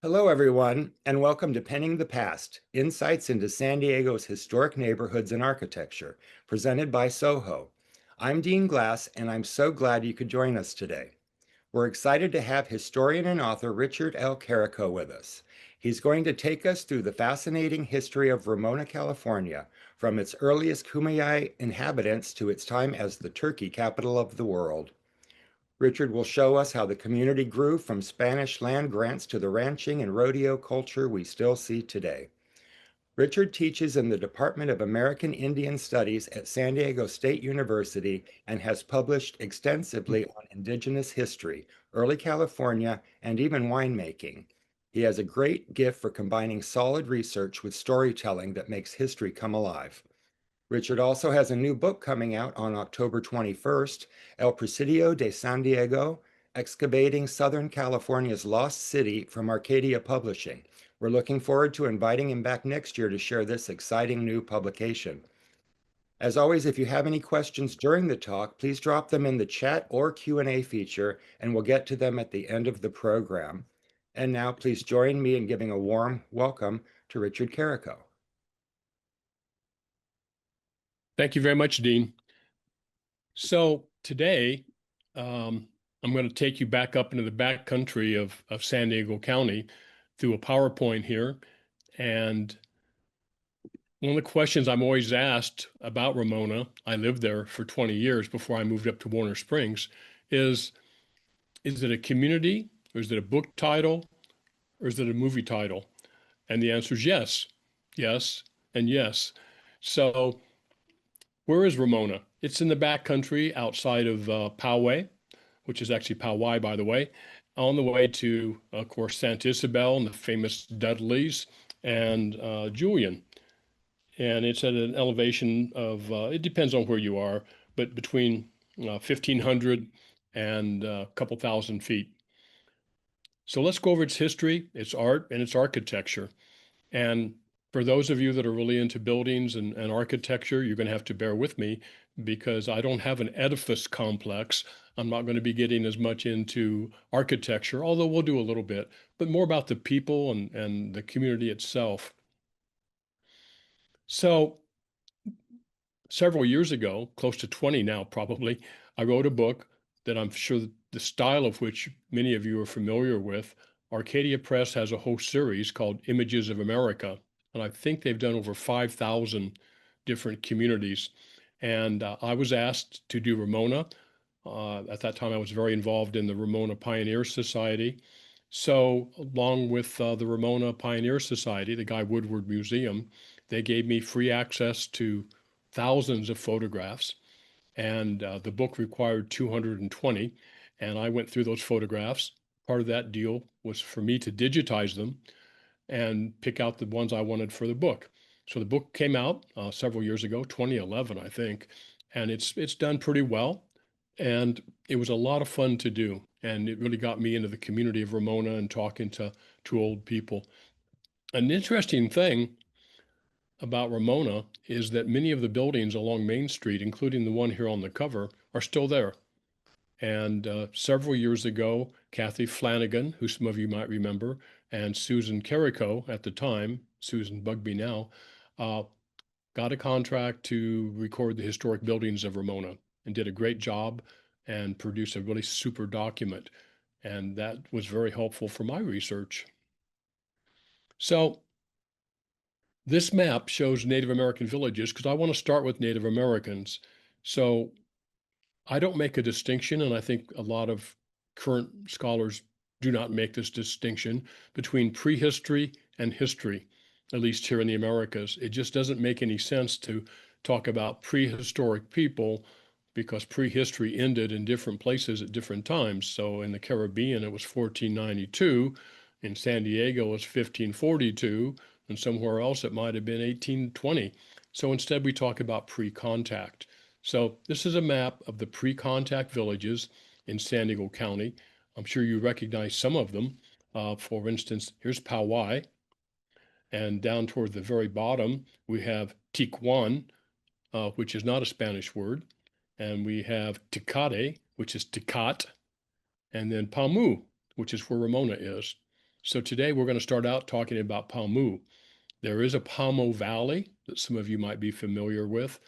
Hello, everyone, and welcome to Penning the Past, Insights into San Diego's Historic Neighborhoods and Architecture, presented by SOHO. I'm Dean Glass, and I'm so glad you could join us today. We're excited to have historian and author Richard L. Carrico with us. He's going to take us through the fascinating history of Ramona, California, from its earliest Kumeyaay inhabitants to its time as the turkey capital of the world. Richard will show us how the community grew from Spanish land grants to the ranching and rodeo culture we still see today. Richard teaches in the Department of American Indian Studies at San Diego State University and has published extensively on indigenous history, early California, and even winemaking. He has a great gift for combining solid research with storytelling that makes history come alive. Richard also has a new book coming out on October 21st, El Presidio de San Diego, Excavating Southern California's Lost City from Arcadia Publishing. We're looking forward to inviting him back next year to share this exciting new publication. As always, if you have any questions during the talk, please drop them in the chat or Q&A feature, and we'll get to them at the end of the program. And now please join me in giving a warm welcome to Richard Carrico. Thank you very much, Dean. So today, I'm going to take you back up into the back country of San Diego County through a PowerPoint here. And one of the questions I'm always asked about Ramona, I lived there for 20 years before I moved up to Warner Springs, is it a community, or is it a book title, or is it a movie title? And the answer is yes, yes, and yes. So where is Ramona? It's in the back country outside of Poway, which is actually Poway, by the way, on the way to, of course, Santa Isabel and the famous Dudleys and Julian. And it's at an elevation of, it depends on where you are, but between 1,500 and a couple thousand feet. So let's go over its history, its art, and its architecture. And for those of you that are really into buildings and architecture, you're going to have to bear with me because I don't have an edifice complex. I'm not going to be getting as much into architecture, although we'll do a little bit, but more about the people and the community itself. So several years ago, close to 20 now probably, I wrote a book that I'm sure the style of which many of you are familiar with. Arcadia Press has a whole series called Images of America, and I think they've done over 5,000 different communities. And I was asked to do Ramona. At that time, I was very involved in the Ramona Pioneer Society. So along with the Ramona Pioneer Society, the Guy Woodward Museum, they gave me free access to thousands of photographs. And the book required 220. And I went through those photographs. Part of that deal was for me to digitize them and pick out the ones I wanted for the book. So the book came out several years ago, 2011, I think, and it's done pretty well. And it was a lot of fun to do. And it really got me into the community of Ramona and talking to old people. An interesting thing about Ramona is that many of the buildings along Main Street, including the one here on the cover, are still there. And several years ago, Kathy Flanagan, who some of you might remember, and Susan Carrico at the time, Susan Bugby now, got a contract to record the historic buildings of Ramona and did a great job and produced a really super document. And that was very helpful for my research. So this map shows Native American villages because I want to start with Native Americans. So I don't make a distinction, and I think a lot of current scholars do not make this distinction between prehistory and history, at least here in the Americas. It just doesn't make any sense to talk about prehistoric people because prehistory ended in different places at different times. So in the Caribbean, it was 1492. In San Diego, it was 1542. And somewhere else, it might have been 1820. So instead, we talk about pre-contact. So this is a map of the pre-contact villages in San Diego County. I'm sure you recognize some of them. For instance, here's Poway. And down toward the very bottom, we have Ticuan, which is not a Spanish word. And we have Tecate, which is Tecat. And then Pamu, which is where Ramona is. So today we're going to start out talking about Palmu. There is a Palmo Valley that some of you might be familiar with,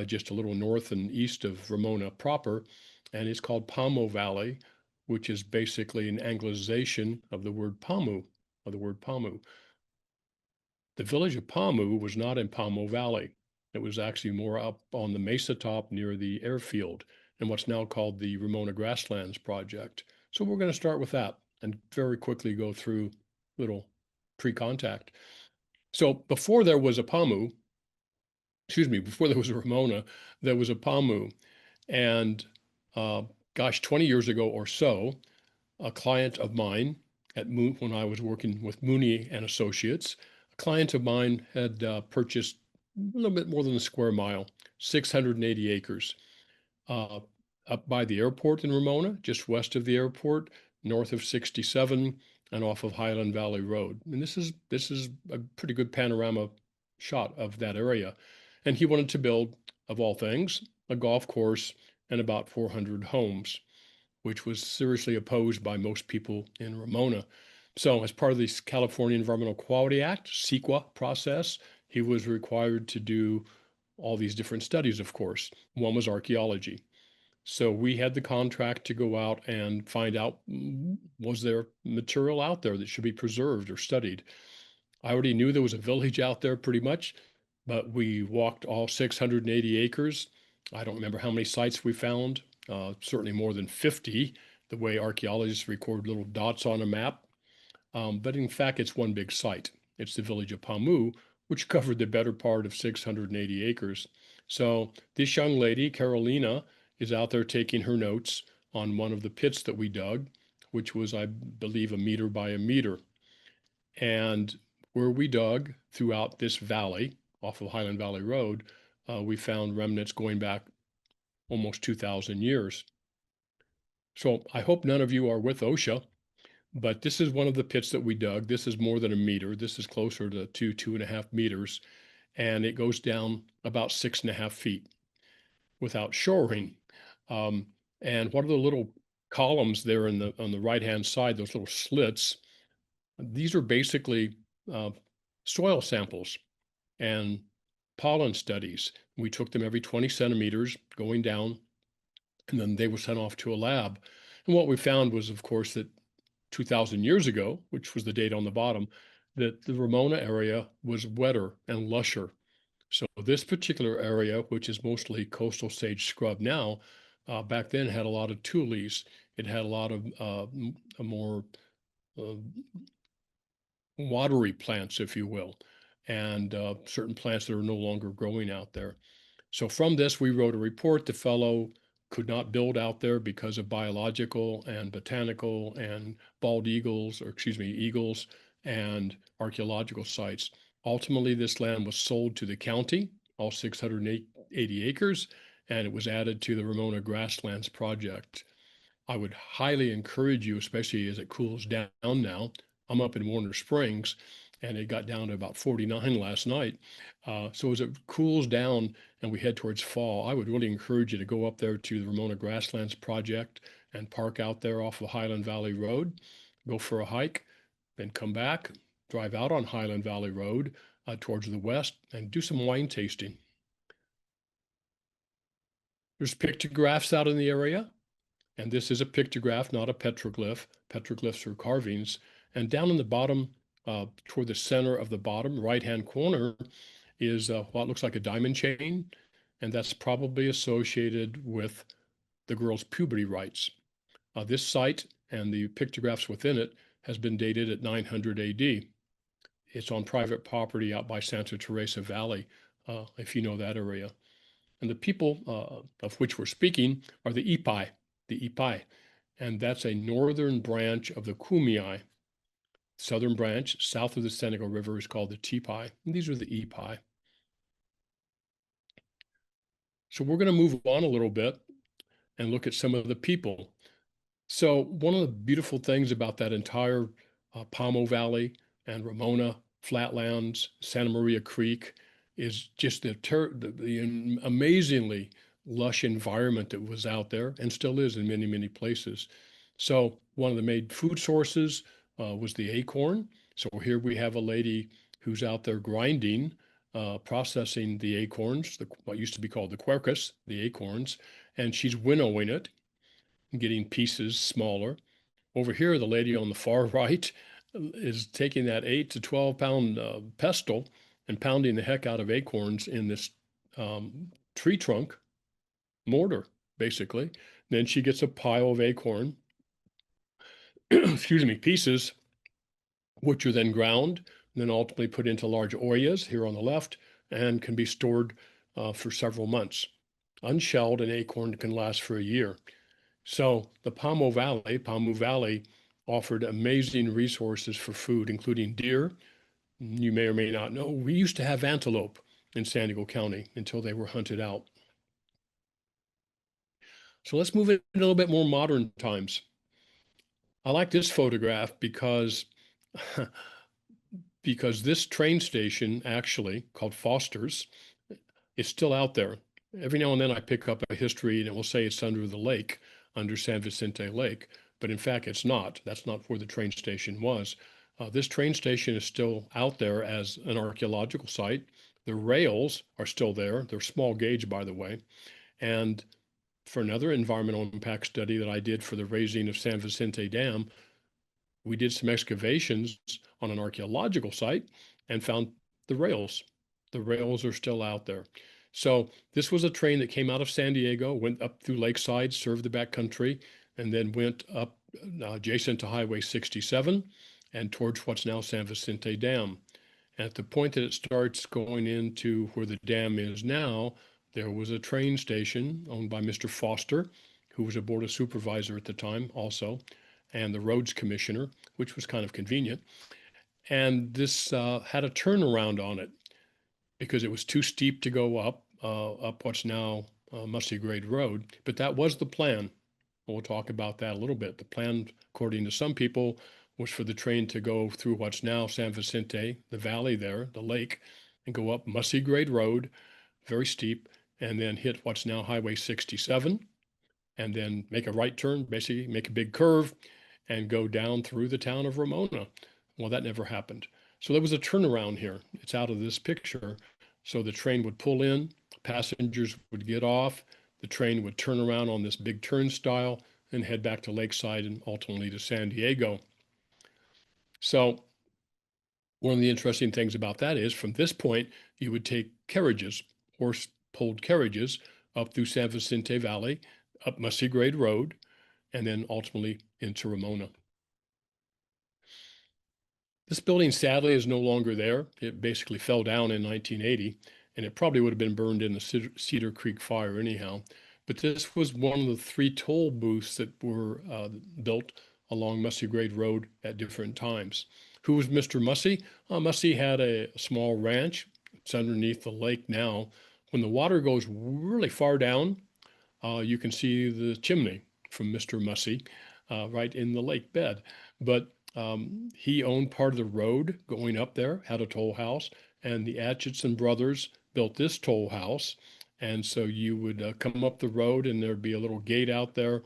just a little north and east of Ramona proper, and it's called Palmo Valley, which is basically an Anglicization of the word Palmu, of the word Palmu. The village of Palmu was not in Palmo Valley. It was actually more up on the mesa top near the airfield and what's now called the Ramona Grasslands Project. So we're going to start with that and very quickly go through little pre-contact. So before there was a Palmu, before there was a Ramona, there was a Palmu. And uh, 20 years ago or so, a client of mine when I was working with Mooney and Associates, a client of mine had purchased a little bit more than a square mile, 680 acres, uh, up by the airport in Ramona, just west of the airport, north of 67, and off of Highland Valley Road. And this is a pretty good panorama shot of that area. And he wanted to build, of all things, a golf course and about 400 homes, which was seriously opposed by most people in Ramona. So, as part of the California Environmental Quality Act, CEQA process, he was required to do all these different studies, of course. One was archaeology. So we had the contract to go out and find out, was there material out there that should be preserved or studied? I already knew there was a village out there pretty much, but we walked all 680 acres. I don't remember how many sites we found, certainly more than 50, the way archaeologists record little dots on a map. But in fact, it's one big site. It's the village of Pamu, which covered the better part of 680 acres. So this young lady, Carolina, is out there taking her notes on one of the pits that we dug, which was, I believe, a meter by a meter. And where we dug throughout this valley, off of Highland Valley Road, we found remnants going back almost 2,000 years. So I hope none of you are with OSHA, but this is one of the pits that we dug. This is more than a meter. This is closer to 2.5 meters, and it goes down about 6.5 feet without shoring. Um, and what are the little columns there on the right-hand side, those little slits? These are basically soil samples and pollen studies. We took them every 20 centimeters going down, and then they were sent off to a lab. And what we found was, of course, that 2,000 years ago, which was the date on the bottom, that the Ramona area was wetter and lusher. So this particular area, which is mostly coastal sage scrub now, back then had a lot of tules. It had a lot of more uh, watery plants, if you will, and certain plants that are no longer growing out there. So from this, we wrote a report. The fellow could not build out there because of biological and botanical and bald eagles, or excuse me, eagles and archaeological sites. Ultimately, this land was sold to the county, all 680 acres, and it was added to the Ramona Grasslands Project. I would highly encourage you, especially as it cools down now. I'm up in Warner Springs, and it got down to about 49 last night. So as it cools down and we head towards fall, I would really encourage you to go up there to the Ramona Grasslands Project and park out there off of Highland Valley Road, go for a hike, then come back, drive out on Highland Valley Road towards the west, and do some wine tasting. There's pictographs out in the area. And this is a pictograph, not a petroglyph. Petroglyphs are carvings. And down in the bottom, toward the center of the bottom right-hand corner, is what looks like a diamond chain. And that's probably associated with the girl's puberty rites. This site and the pictographs within it has been dated at 900 AD. It's on private property out by Santa Teresa Valley, if you know that area. And the people of which we're speaking are the Ipai, and that's a northern branch of the Kumeyaay. Southern branch, south of the Senegal River, is called the Tipai, and these are the Ipai. So we're going to move on a little bit and look at some of the people. So one of the beautiful things about that entire Palmo Valley and Ramona Flatlands, Santa Maria Creek, is just the amazingly lush environment that was out there and still is in many, many places. So one of the main food sources was the acorn. So here we have a lady who's out there grinding, processing the acorns, what used to be called the quercus, the acorns, and she's winnowing it, getting pieces smaller. Over here, the lady on the far right is taking that 8 to 12 pound pestle and pounding the heck out of acorns in this tree trunk mortar, basically. Then she gets a pile of acorn, excuse me, pieces, which are then ground, and then ultimately put into large oyas here on the left and can be stored for several months. Unshelled, an acorn can last for a year. So the Pamu Valley offered amazing resources for food, including deer. You may or may not know, we used to have antelope in San Diego County until they were hunted out. So let's move it a little bit more modern times. I like this photograph because because this train station, actually called Foster's, is still out there. Every now and then I pick up a history and it will say it's under the lake, under San Vicente Lake, but in fact it's not. That's not where the train station was. This train station is still out there as an archaeological site. The rails are still there. They're small gauge, by the way. And for another environmental impact study that I did for the raising of San Vicente Dam, we did some excavations on an archaeological site and found the rails. The rails are still out there. So this was a train that came out of San Diego, went up through Lakeside, served the backcountry, and then went up adjacent to Highway 67 and towards what's now San Vicente Dam. At the point that it starts going into where the dam is now, there was a train station owned by Mr. Foster, who was a board of supervisor at the time also, and the roads commissioner, which was kind of convenient. And this had a turnaround on it because it was too steep to go up what's now Mussy Grade Road. But that was the plan. We'll talk about that a little bit. The plan, according to some people, was for the train to go through what's now San Vicente, the valley there, the lake, and go up Mussy Grade Road, very steep, and then hit what's now Highway 67, and then make a right turn, basically make a big curve, and go down through the town of Ramona. Well, that never happened. So there was a turnaround here. It's out of this picture. So the train would pull in, passengers would get off, the train would turn around on this big turnstile and head back to Lakeside and ultimately to San Diego. So one of the interesting things about that is from this point, you would take carriages, horse-pulled carriages up through San Vicente Valley, up Mussy Grade Road, and then ultimately into Ramona. This building sadly is no longer there. It basically fell down in 1980, and it probably would have been burned in the Cedar Creek fire anyhow. But this was one of the 3 toll booths that were built along Mussy Grade Road at different times. Who was Mr. Mussy? Mussy had a small ranch. It's underneath the lake now. When the water goes really far down, you can see the chimney from Mr. Mussy right in the lake bed. But he owned part of the road going up there, had a toll house, and the Atchison brothers built this toll house. And so you would come up the road and there'd be a little gate out there.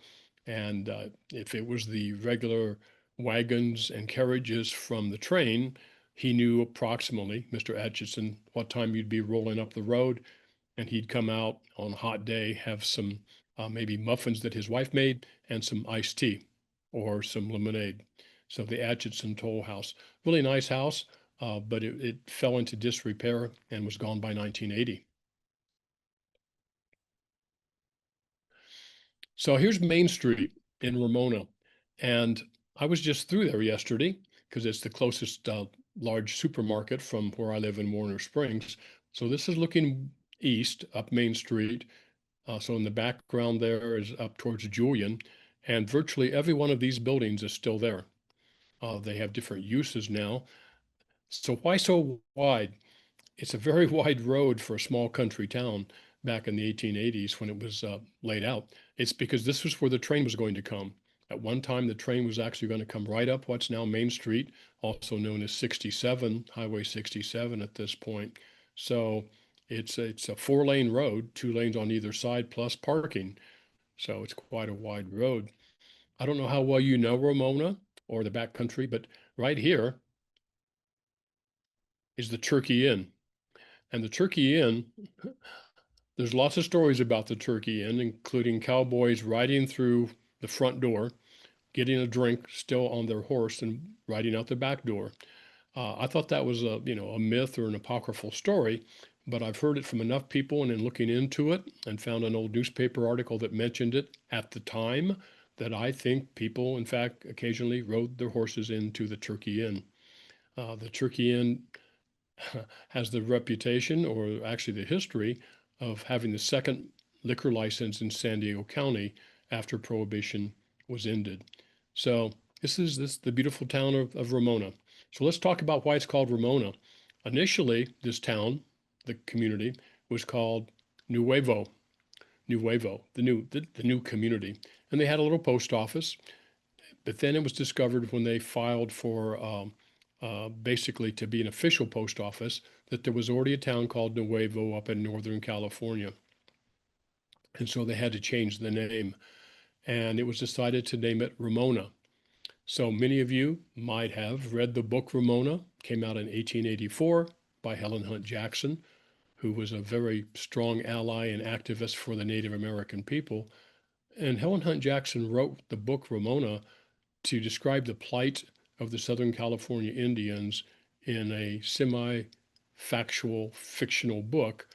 And if it was the regular wagons and carriages from the train, he knew approximately, Mr. Atchison, what time you'd be rolling up the road. And he'd come out on a hot day, have some maybe muffins that his wife made and some iced tea or some lemonade. So the Atchison Toll House, really nice house, but it fell into disrepair and was gone by 1980. So here's Main Street in Ramona. And I was just through there yesterday because it's the closest large supermarket from where I live in Warner Springs. So this is looking east up Main Street. So in the background there is up towards Julian. And virtually every one of these buildings is still there. They have different uses now. So why so wide? It's a very wide road for a small country town back in the 1880s when it was laid out. It's because this was where the train was going to come. At one time, the train was actually going to come right up what's now Main Street, also known as 67, Highway 67 at this point. So it's a 4-lane road, 2 lanes on either side plus parking. So it's quite a wide road. I don't know how well you know Ramona, or the back country, but right here is the Turkey Inn. And the Turkey Inn, there's lots of stories about the Turkey Inn, including cowboys riding through the front door, getting a drink still on their horse and riding out the back door. I thought that was a myth or an apocryphal story, but I've heard it from enough people and in looking into it and found an old newspaper article that mentioned it at the time that I think people, in fact, occasionally rode their horses into the Turkey Inn. The Turkey Inn has the reputation, or actually the history, of having the second liquor license in San Diego County after Prohibition was ended. So this is the beautiful town of Ramona. So let's talk about why it's called Ramona. Initially, this town, the community, was called Nuevo, the new community. And they had a little post office, but then it was discovered when they filed for basically to be an official post office that there was already a town called Nuevo up in Northern California. And so they had to change the name. And it was decided to name it Ramona. So many of you might have read the book Ramona, came out in 1884 by Helen Hunt Jackson, who was a very strong ally and activist for the Native American people. And Helen Hunt Jackson wrote the book Ramona to describe the plight of the Southern California Indians in a semi-factual, fictional book,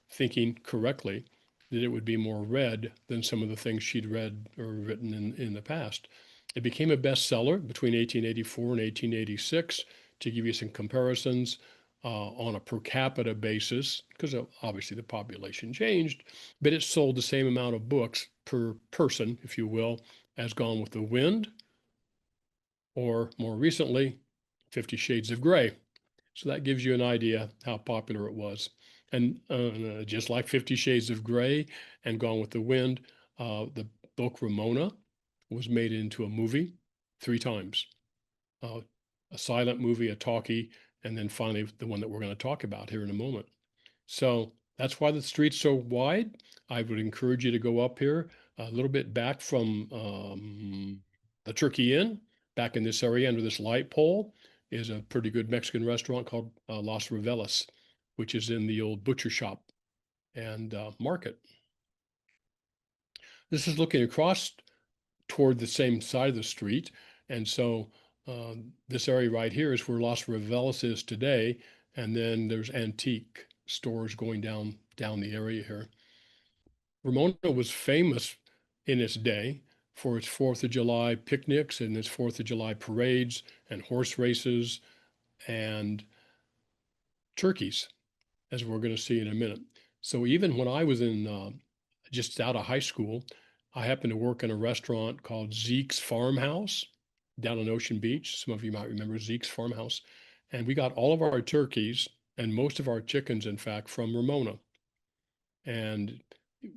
thinking correctly that it would be more read than some of the things she'd read or written in the past. It became a bestseller between 1884 and 1886. To give you some comparisons, on a per capita basis, because obviously the population changed, but it sold the same amount of books per person, if you will, as Gone with the Wind, or more recently, 50 Shades of Grey. So that gives you an idea how popular it was. And just like 50 Shades of Grey and Gone with the Wind, the book Ramona was made into a movie 3 times. A silent movie, a talkie, and then finally the one that we're going to talk about here in a moment. So that's why the street's so wide. I would encourage you to go up here a little bit back from the Turkey Inn, back in this area under this light pole is a pretty good Mexican restaurant called Las Revelas, which is in the old butcher shop and market. This is looking across toward the same side of the street. And so this area right here is where Las Revelas is today. And then there's antique stores going down the area here. Ramona was famous in its day for its 4th of July picnics and its 4th of July parades and horse races and turkeys, as we're going to see in a minute. So even when I was in just out of high school, I happened to work in a restaurant called Zeke's Farmhouse down on Ocean Beach. Some of you might remember Zeke's Farmhouse. And we got all of our turkeys and most of our chickens, in fact, from Ramona. And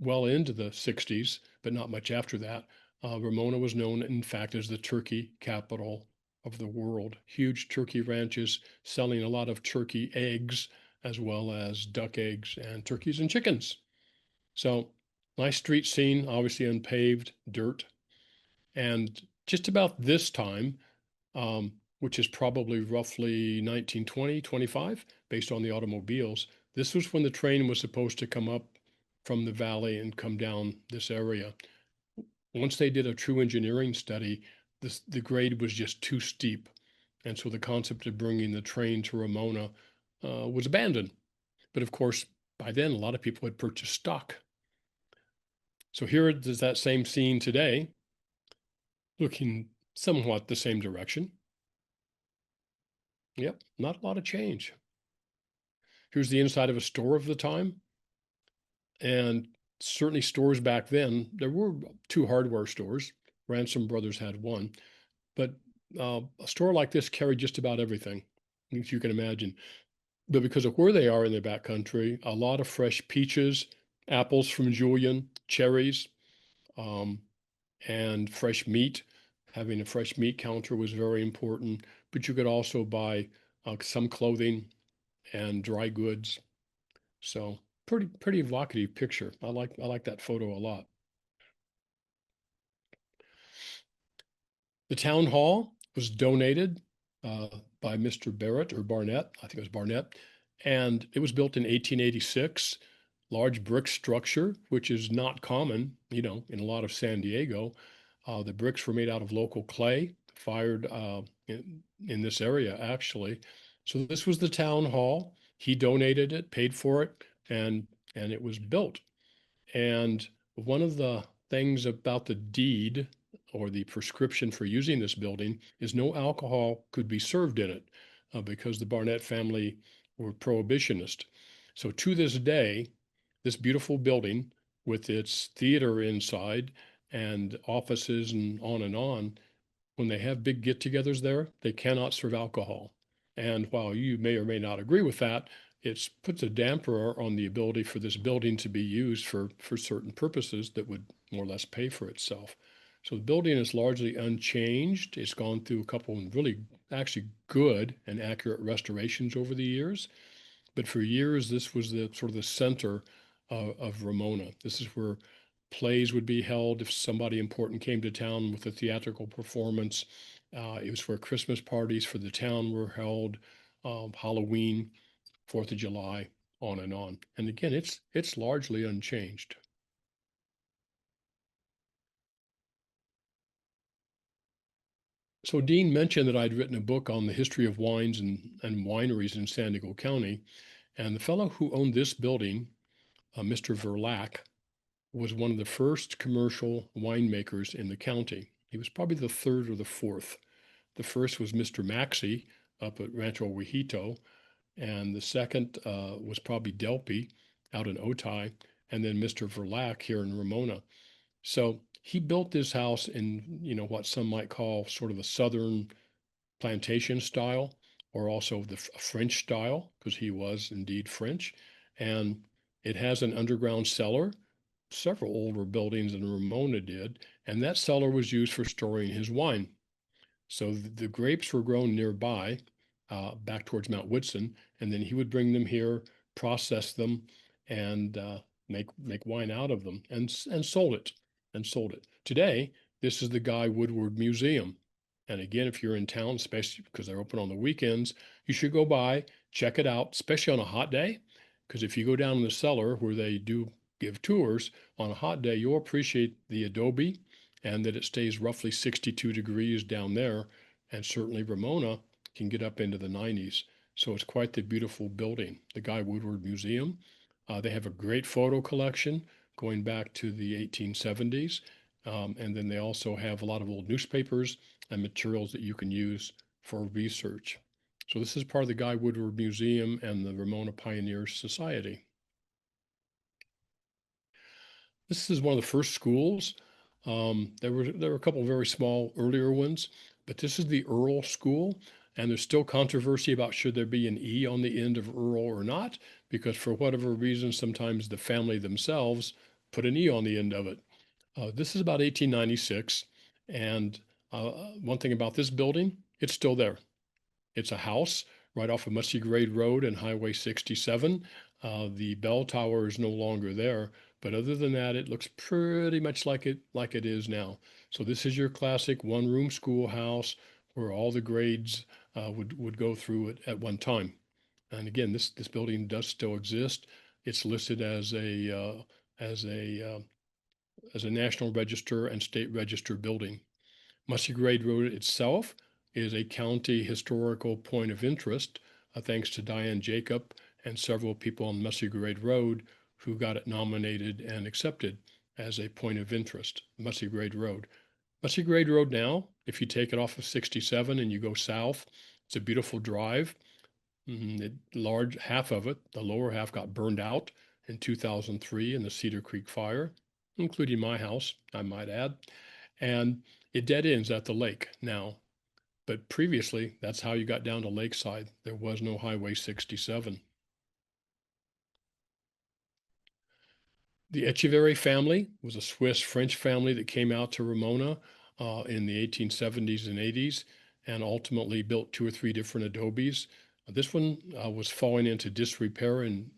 well into the 60s, but not much after that, Ramona was known, in fact, as the turkey capital of the world. Huge turkey ranches selling a lot of turkey eggs, as well as duck eggs and turkeys and chickens. So nice street scene, obviously unpaved, dirt. And just about this time, which is probably roughly 1920, 25, based on the automobiles, this was when the train was supposed to come up from the valley and come down this area. Once they did a true engineering study, the grade was just too steep. And so the concept of bringing the train to Ramona was abandoned. But of course, by then, a lot of people had purchased stock. So here is that same scene today, looking somewhat the same direction. Yep, not a lot of change. Here's the inside of a store of the time. And certainly stores back then, there were 2 hardware stores. Ransom Brothers had one. But a store like this carried just about everything, as you can imagine. But because of where they are in the backcountry, a lot of fresh peaches, apples from Julian, cherries, and fresh meat. Having a fresh meat counter was very important. But you could also buy some clothing and dry goods. So pretty evocative picture. I like that photo a lot. The town hall was donated by Mr. Barrett or Barnett, I think it was Barnett, and it was built in 1886. Large brick structure, which is not common, in a lot of San Diego. The bricks were made out of local clay, fired in this area, actually. So this was the town hall. He donated it, paid for it, and it was built. And one of the things about the deed or the prescription for using this building is no alcohol could be served in it because the Barnett family were prohibitionist. So to this day, this beautiful building with its theater inside and offices and on, when they have big get-togethers there, they cannot serve alcohol. And while you may or may not agree with that, it puts a damper on the ability for this building to be used for certain purposes that would more or less pay for itself. So the building is largely unchanged. It's gone through a couple of really actually good and accurate restorations over the years. But for years, this was the sort of the center of Ramona. This is where plays would be held if somebody important came to town with a theatrical performance. It was where Christmas parties for the town were held, Halloween, 4th of July, on and on. And again, it's largely unchanged. So Dean mentioned that I'd written a book on the history of wines and wineries in San Diego County. And the fellow who owned this building, Mr. Verlack, was one of the first commercial winemakers in the county. He was probably the third or the fourth. The first was Mr. Maxey up at Rancho Huejito, and the second was probably Delpy out in Otay, and then Mr. Verlack here in Ramona. So he built this house in, what some might call sort of a southern plantation style, or also the French style, because he was indeed French. And it has an underground cellar. Several older buildings in Ramona did, and that cellar was used for storing his wine. So the grapes were grown nearby, back towards Mount Woodson, and then he would bring them here, process them, and make wine out of them, and sold it, Today, this is the Guy Woodward Museum, and again, if you're in town, especially because they're open on the weekends, you should go by, check it out, especially on a hot day, because if you go down in the cellar where they do give tours on a hot day, you'll appreciate the adobe and that it stays roughly 62 degrees down there. And certainly Ramona can get up into the 90s. So it's quite the beautiful building, the Guy Woodward Museum. They have a great photo collection going back to the 1870s. And then they also have a lot of old newspapers and materials that you can use for research. So this is part of the Guy Woodward Museum and the Ramona Pioneers Society. This is one of the first schools. There were a couple of very small earlier ones, but this is the Earl School, and there's still controversy about should there be an E on the end of Earl or not, because for whatever reason, sometimes the family themselves put an E on the end of it. This is about 1896, and one thing about this building, it's still there. It's a house right off of Musty Grade Road and Highway 67. The bell tower is no longer there, but other than that, it looks pretty much like it is now. So this is your classic one-room schoolhouse where all the grades would go through it at one time. And again, this building does still exist. It's listed as a National Register and State Register building. Musty Grade Road itself is a county historical point of interest, thanks to Diane Jacob and several people on Musty Grade Road who got it nominated and accepted as a point of interest, Musty Grade Road. Musty Grade Road now, if you take it off of 67 and you go south, it's a beautiful drive. Large half of it, the lower half, got burned out in 2003 in the Cedar Creek fire, including my house, I might add. And it dead ends at the lake now. But previously, that's how you got down to Lakeside. There was no Highway 67. The Echeverry family was a Swiss-French family that came out to Ramona in the 1870s and 80s and ultimately built 2 or 3 different adobes. This one was falling into disrepair, and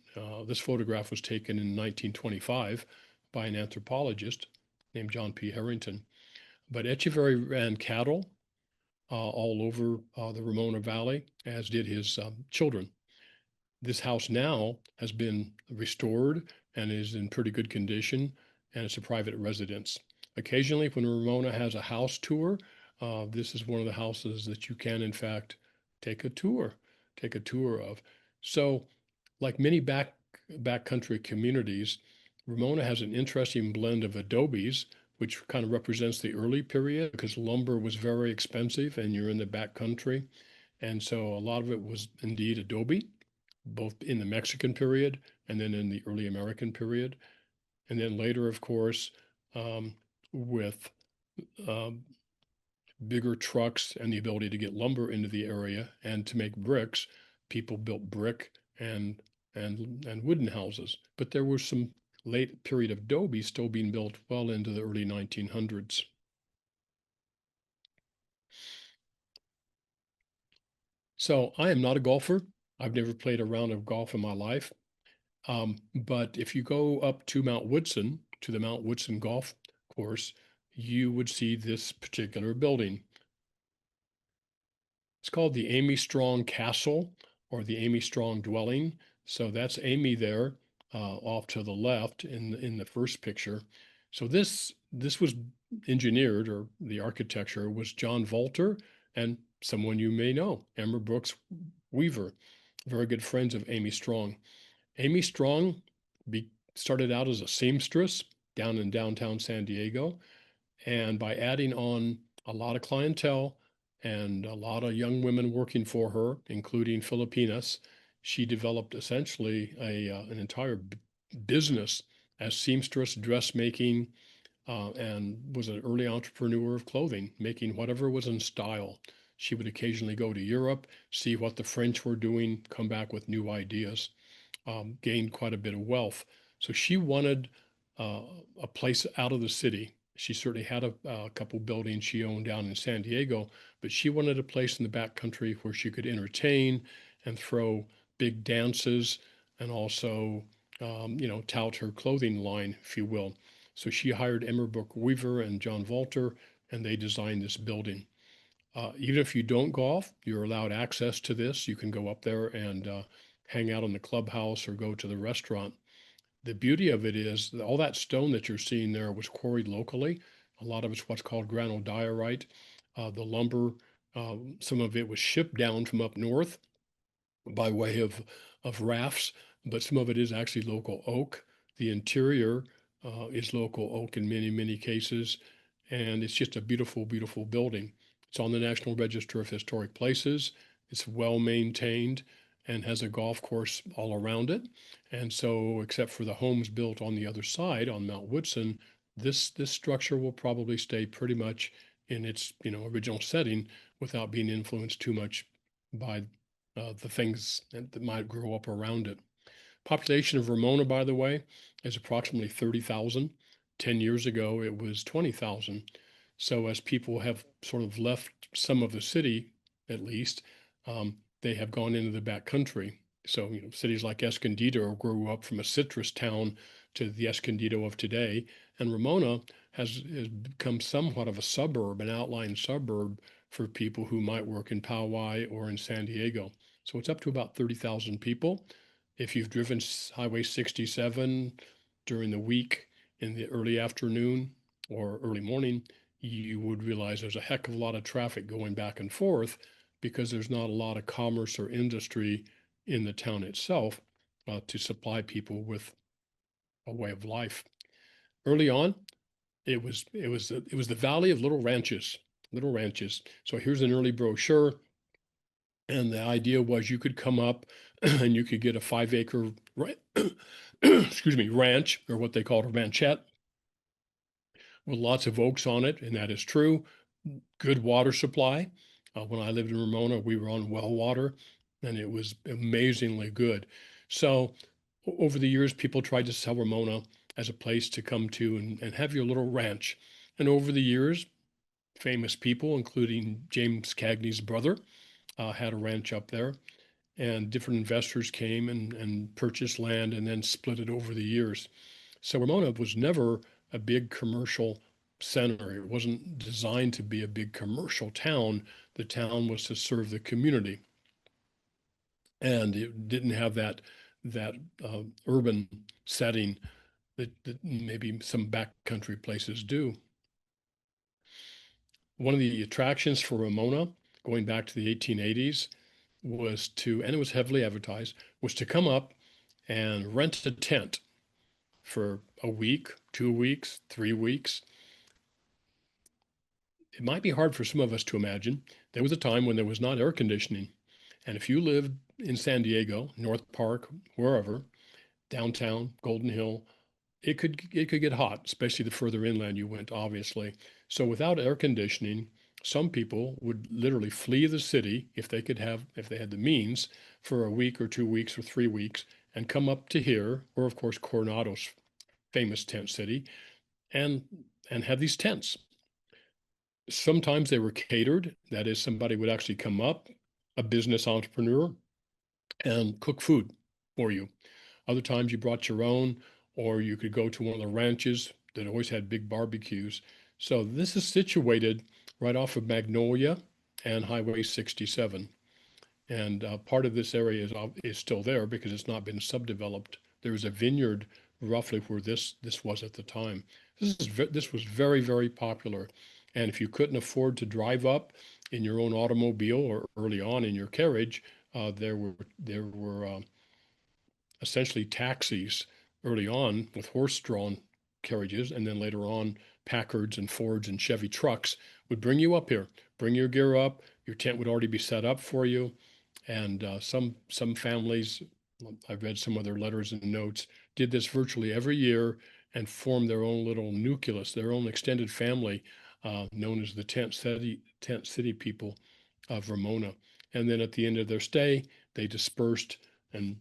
this photograph was taken in 1925 by an anthropologist named John P. Harrington. But Echeverry ran cattle, all over the Ramona Valley, as did his children. This house now has been restored and is in pretty good condition, and it's a private residence. Occasionally, when Ramona has a house tour, this is one of the houses that you can, in fact, take a tour, take a tour of. So, like many backcountry communities, Ramona has an interesting blend of adobes, which kind of represents the early period because lumber was very expensive and you're in the backcountry. And so a lot of it was indeed adobe, both in the Mexican period and then in the early American period. And then later, of course, with um, bigger trucks and the ability to get lumber into the area and to make bricks, people built brick and wooden houses. But there was some late period of adobe still being built well into the early 1900s. So I am not a golfer. I've never played a round of golf in my life. But if you go up to Mount Woodson, to the Mount Woodson Golf Course, you would see this particular building. It's called the Amy Strong Castle or the Amy Strong Dwelling. So that's Amy there off to the left in the first picture. So this was engineered, or the architecture was John Volter and someone you may know, Emma Brooks Weaver, very good friends of Amy Strong. Amy Strong started out as a seamstress down in downtown San Diego. And by adding on a lot of clientele and a lot of young women working for her, including Filipinas, she developed essentially an entire business as seamstress, dressmaking, and was an early entrepreneur of clothing, making whatever was in style. She would occasionally go to Europe, see what the French were doing, come back with new ideas, gained quite a bit of wealth. So she wanted uh, a place out of the city. She certainly had a couple buildings she owned down in San Diego, but she wanted a place in the back country where she could entertain and throw big dances and also, tout her clothing line, if you will. So she hired Emma Brooks Weaver and John Volter, and they designed this building. Even if you don't golf, you're allowed access to this. You can go up there and hang out in the clubhouse or go to the restaurant. The beauty of it is that all that stone that you're seeing there was quarried locally. A lot of it's what's called granodiorite. The lumber, some of it was shipped down from up north by way of rafts, but some of it is actually local oak. The interior is local oak in many, many cases, and it's just a beautiful, beautiful building. It's on the National Register of Historic Places. It's well maintained and has a golf course all around it. And so, except for the homes built on the other side on Mount Woodson, this structure will probably stay pretty much in its original setting without being influenced too much by the things that might grow up around it. Population of Ramona, by the way, is approximately 30,000. 10 years ago, it was 20,000. So as people have sort of left some of the city, at least, they have gone into the back country. So, cities like Escondido grew up from a citrus town to the Escondido of today. And Ramona has become somewhat of a suburb, an outlying suburb for people who might work in Poway or in San Diego. So it's up to about 30,000 people. If you've driven Highway 67 during the week in the early afternoon or early morning, you would realize there's a heck of a lot of traffic going back and forth because there's not a lot of commerce or industry in the town itself to supply people with a way of life. Early on, it was the valley of little ranches, little ranches. So here's an early brochure, and the idea was you could come up and you could get a 5-acre excuse me, ranch, or what they called a ranchette, with lots of oaks on it, and that is true. Good water supply. When I lived in Ramona, we were on well water, and it was amazingly good. So over the years, people tried to sell Ramona as a place to come to and have your little ranch. And over the years, famous people, including James Cagney's brother, had a ranch up there, and different investors came and purchased land and then split it over the years. So Ramona was never a big commercial center. It wasn't designed to be a big commercial town. The town was to serve the community, and it didn't have that urban setting that maybe some backcountry places do. One of the attractions for Ramona, going back to the 1880s, was to, and it was heavily advertised, was to come up and rent a tent for a week, 2 weeks, 3 weeks. It might be hard for some of us to imagine. There was a time when there was not air conditioning. And if you lived in San Diego, North Park, wherever, downtown, Golden Hill, it could get hot, especially the further inland you went, obviously. So without air conditioning, some people would literally flee the city if they had the means for a week or 2 weeks or 3 weeks and come up to here, or of course Coronado's famous tent city, and have these tents. Sometimes they were catered. That is, somebody would actually come up, a business entrepreneur, and cook food for you. Other times you brought your own, or you could go to one of the ranches that always had big barbecues. So this is situated right off of Magnolia and Highway 67. And part of this area is still there because it's not been subdeveloped. There is a vineyard roughly where this was at the time. This was very, very popular. And if you couldn't afford to drive up in your own automobile or early on in your carriage, there were essentially taxis early on with horse-drawn carriages, and then later on Packards and Fords and Chevy trucks would bring you up here, bring your gear up. Your tent would already be set up for you, and some families, I've read some of their letters and notes, did this virtually every year and formed their own little nucleus, their own extended family, known as the Tent City people of Ramona. And then at the end of their stay, they dispersed and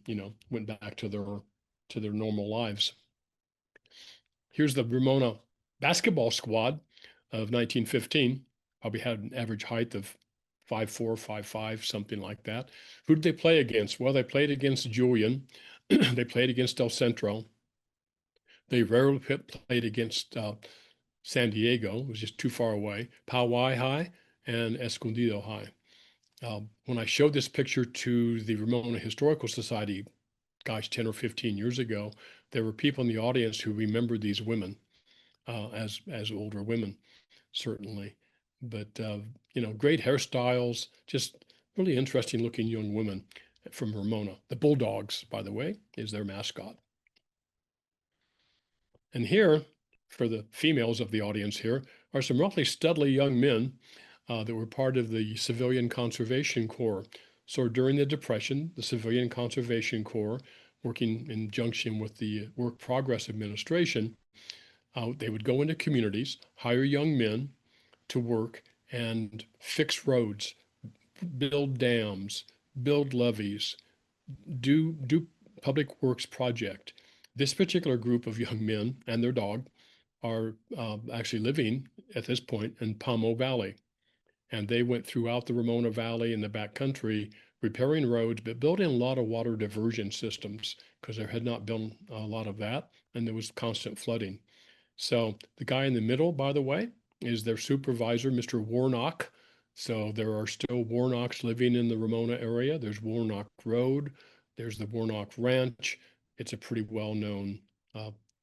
went back to their normal lives. Here's the Ramona basketball squad of 1915. Probably had an average height of 5'4", 5'5", something like that. Who did they play against? Well, they played against Julian. They played against El Centro. They rarely played against San Diego. It was just too far away. Poway High and Escondido High. When I showed this picture to the Ramona Historical Society, gosh, 10 or 15 years ago, there were people in the audience who remembered these women as older women, certainly. But, great hairstyles, just really interesting looking young women from Ramona. The Bulldogs, by the way, is their mascot. And here, for the females of the audience here, are some roughly studly young men that were part of the Civilian Conservation Corps. So during the Depression, the Civilian Conservation Corps, working in conjunction with the Work Progress Administration, they would go into communities, hire young men to work and fix roads, build dams, build levees, do public works project. This particular group of young men and their dog are actually living at this point in Pomo Valley. And they went throughout the Ramona Valley in the backcountry, repairing roads, but building a lot of water diversion systems because there had not been a lot of that, and there was constant flooding. So the guy in the middle, by the way, is their supervisor, Mr. Warnock. So there are still Warnocks living in the Ramona area. There's Warnock Road. There's the Warnock Ranch. It's a pretty well-known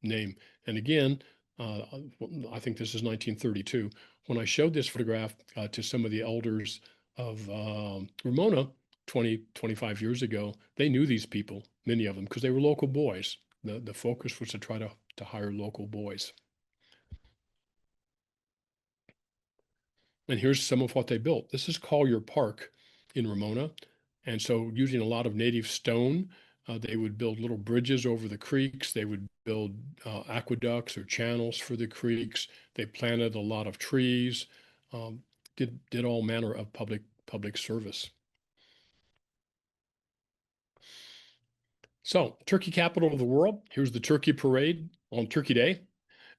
name. And again, I think this is 1932. When I showed this photograph to some of the elders of Ramona 25 years ago, they knew these people, many of them, because they were local boys. The focus was to try to hire local boys. And here's some of what they built. This is Collier Park in Ramona. And so using a lot of native stone, they would build little bridges over the creeks. They would build aqueducts or channels for the creeks. They planted a lot of trees, did all manner of public service. So, turkey capital of the world. Here's the turkey parade on Turkey Day.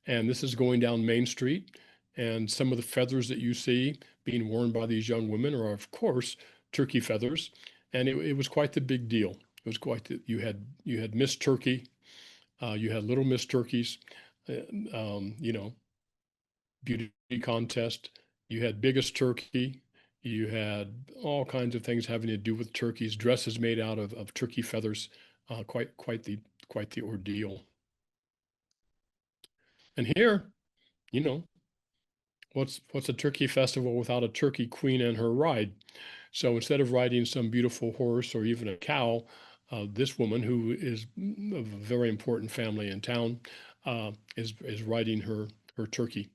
And this is going down Main Street. And some of the feathers that you see being worn by these young women are, of course, turkey feathers. And it was quite the big deal. It was quite you had Miss Turkey, you had Little Miss Turkeys, beauty contest. You had biggest turkey. You had all kinds of things having to do with turkeys, dresses made out of turkey feathers. Quite the ordeal. And here, you know, what's a turkey festival without a turkey queen and her ride? So instead of riding some beautiful horse or even a cow, this woman, who is of a very important family in town, is riding her turkey.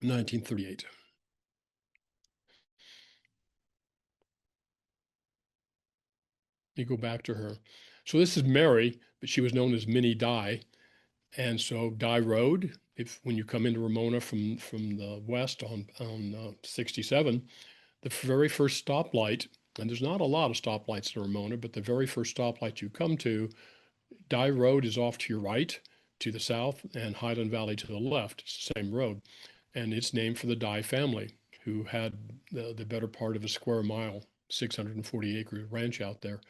1938. You go back to her. So this is Mary, but she was known as Minnie Dye. And so Dye Road, if when you come into Ramona from the west on 67, the very first stoplight, and there's not a lot of stoplights in Ramona, but the very first stoplight you come to, Dye Road is off to your right, to the south, and Highland Valley to the left. It's the same road. And it's named for the Dye family, who had the better part of a square mile, 640-acre ranch out there.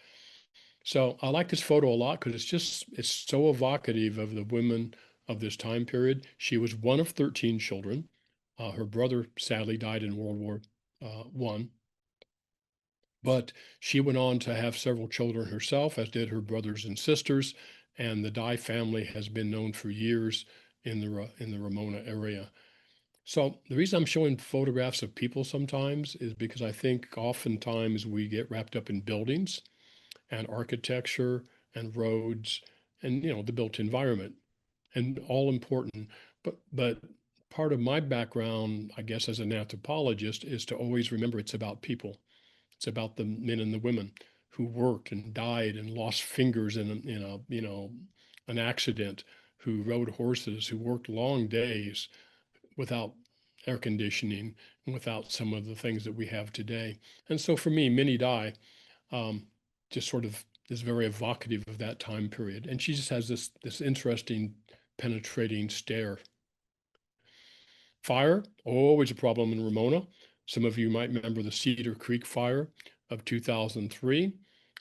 So I like this photo a lot because it's so evocative of the women of this time period. She was one of 13 children. Her brother sadly died in World War I, but she went on to have several children herself, as did her brothers and sisters. And the Dye family has been known for years in the Ramona area. So the reason I'm showing photographs of people sometimes is because I think oftentimes we get wrapped up in buildings and architecture and roads and the built environment, and all important. But part of my background, I guess, as an anthropologist, is to always remember it's about people. It's about the men and the women who worked and died and lost fingers in an accident, who rode horses, who worked long days without air conditioning and without some of the things that we have today. And so for me, Minnie Dye just sort of is very evocative of that time period. And she just has this interesting, penetrating stare. Fire, always a problem in Ramona. Some of you might remember the Cedar Creek fire of 2003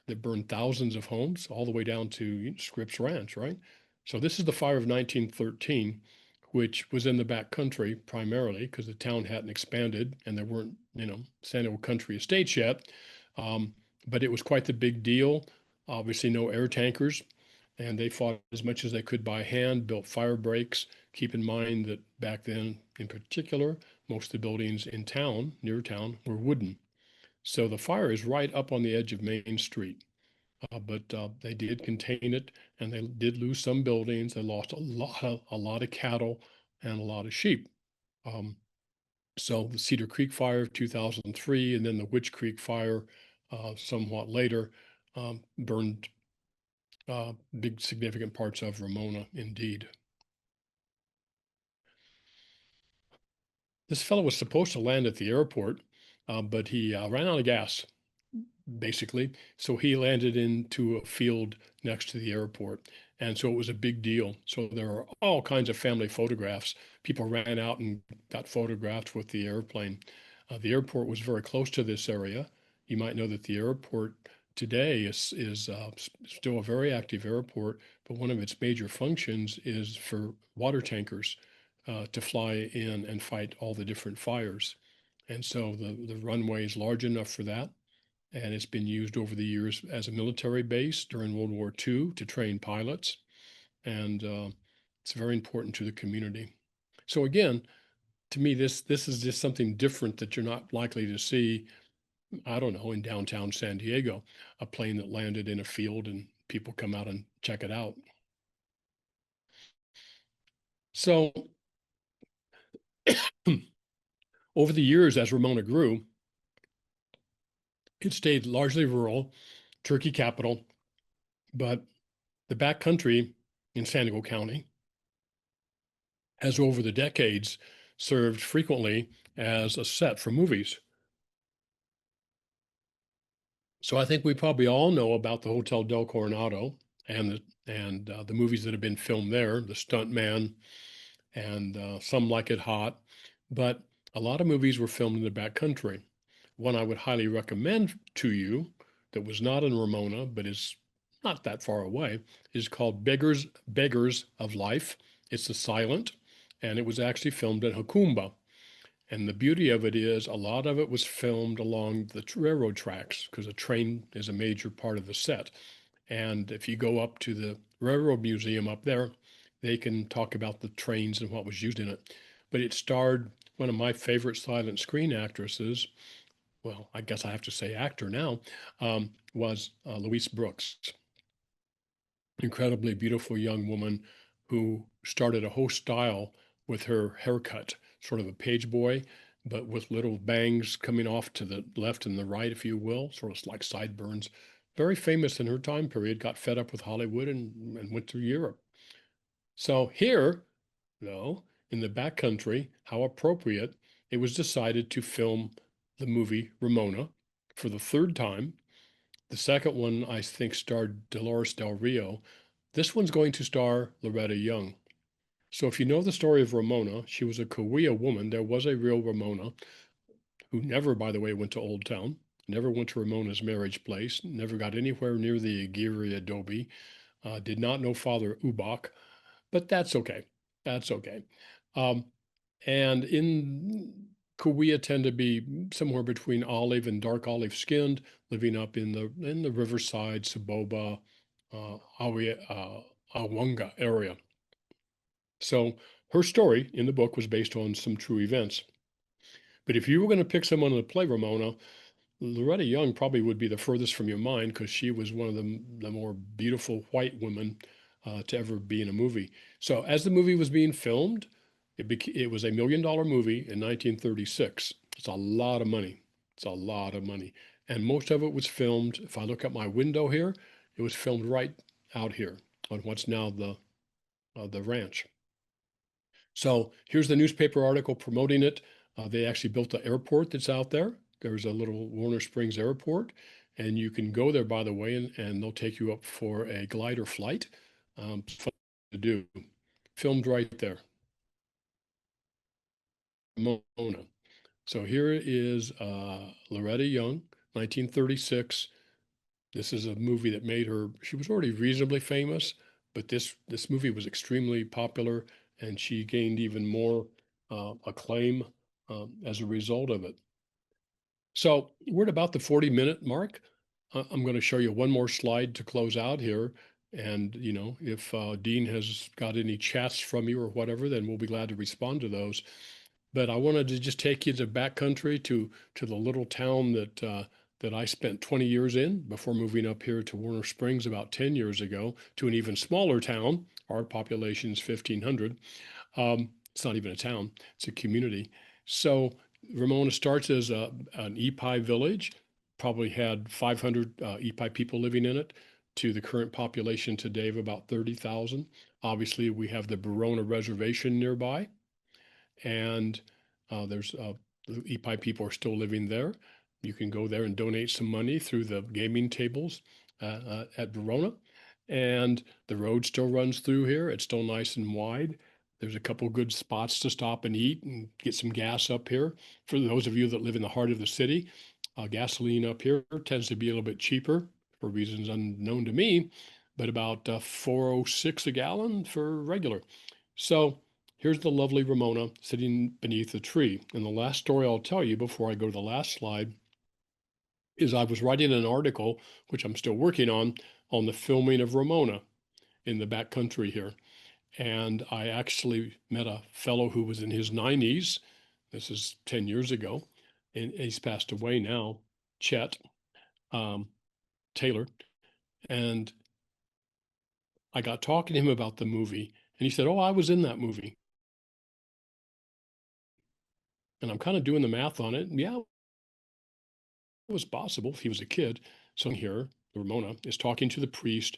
that burned thousands of homes all the way down to Scripps Ranch, right? So this is the fire of 1913, which was in the back country primarily because the town hadn't expanded and there weren't, San Diego country estates yet. But it was quite the big deal. Obviously, no air tankers, and they fought as much as they could by hand, built fire breaks. Keep in mind that back then, in particular, most of the buildings in town, near town, were wooden. So the fire is right up on the edge of Main Street. But they did contain it, and they did lose some buildings. They lost a lot of cattle and a lot of sheep. Um, so the Cedar Creek fire of 2003, and then the Witch Creek fire somewhat later burned big significant parts of Ramona indeed. This fellow was supposed to land at the airport, but he ran out of gas, basically. So he landed into a field next to the airport. And so it was a big deal. So there are all kinds of family photographs. People ran out and got photographed with the airplane. The airport was very close to this area. You might know that the airport today is still a very active airport, but one of its major functions is for water tankers to fly in and fight all the different fires. And so the runway is large enough for that. And it's been used over the years as a military base during World War II to train pilots. And it's very important to the community. So again, to me, this is just something different that you're not likely to see, I don't know, in downtown San Diego, a plane that landed in a field and people come out and check it out. So over the years, as Ramona grew, it stayed largely rural, Turkey capital, but the backcountry in San Diego County has over the decades served frequently as a set for movies. So I think we probably all know about the Hotel Del Coronado and the movies that have been filmed there, The Stuntman and Some Like It Hot. But a lot of movies were filmed in the backcountry. One I would highly recommend to you that was not in Ramona, but is not that far away, is called Beggars of Life. It's a silent and it was actually filmed in Hukumba. And the beauty of it is a lot of it was filmed along the railroad tracks because a train is a major part of the set. And if you go up to the Railroad Museum up there, they can talk about the trains and what was used in it. But it starred one of my favorite silent screen actresses. Well, I guess I have to say actor now, was Louise Brooks, incredibly beautiful young woman who started a whole style with her haircut, sort of a page boy, but with little bangs coming off to the left and the right, if you will, sort of like sideburns. Very famous in her time period, got fed up with Hollywood and went to Europe. So here, though, in the backcountry, how appropriate, it was decided to film the movie Ramona for the third time. The second one, I think, starred Dolores Del Rio. This one's going to star Loretta Young. So if you know the story of Ramona, she was a Cahuilla woman. There was a real Ramona who never, by the way, went to Old Town, never went to Ramona's marriage place, never got anywhere near the Aguirre adobe, did not know Father Ubach, but that's okay. That's okay. Um, and in Cahuilla tend to be somewhere between olive and dark olive skinned, living up in the riverside, Saboba, Awanga area. So her story in the book was based on some true events. But if you were going to pick someone to play Ramona, Loretta Young probably would be the furthest from your mind because she was one of the more beautiful white women to ever be in a movie. So as the movie was being filmed, it was $1 million movie in 1936. It's a lot of money. It's a lot of money. And most of it was filmed, if I look at my window here, it was filmed right out here on what's now the ranch. So here's the newspaper article promoting it. They actually built the airport that's out there. There's a little Warner Springs airport, and you can go there, by the way, and they'll take you up for a glider flight. Fun to do. Filmed right there. Mona. So here is Loretta Young, 1936. This is a movie that made her, she was already reasonably famous, but this movie was extremely popular and she gained even more acclaim as a result of it. So we're at about the 40-minute mark. I'm going to show you one more slide to close out here. And, you know, if Dean has got any chats from you or whatever, then we'll be glad to respond to those. But I wanted to just take you to backcountry to the little town that I spent 20 years in before moving up here to Warner Springs about 10 years ago to an even smaller town. Our population is 1,500. It's not even a town, it's a community. So Ramona starts as an EPI village, probably had 500 EPI people living in it, to the current population today of about 30,000. Obviously, we have the Verona Reservation nearby, and there's the EPI people are still living there. You can go there and donate some money through the gaming tables at Verona. And the road still runs through here. It's still nice and wide. There's a couple good spots to stop and eat and get some gas up here. For those of you that live in the heart of the city, gasoline up here tends to be a little bit cheaper for reasons unknown to me, but about 4.06 a gallon for regular. So here's the lovely Ramona sitting beneath a tree. And the last story I'll tell you before I go to the last slide is I was writing an article, which I'm still working on the filming of Ramona in the back country here. And I actually met a fellow who was in his 90s. This is 10 years ago, and he's passed away now, Chet Taylor. And I got talking to him about the movie, and he said, "Oh, I was in that movie." And I'm kind of doing the math on it. And yeah, it was possible if he was a kid. So here, Ramona is talking to the priest,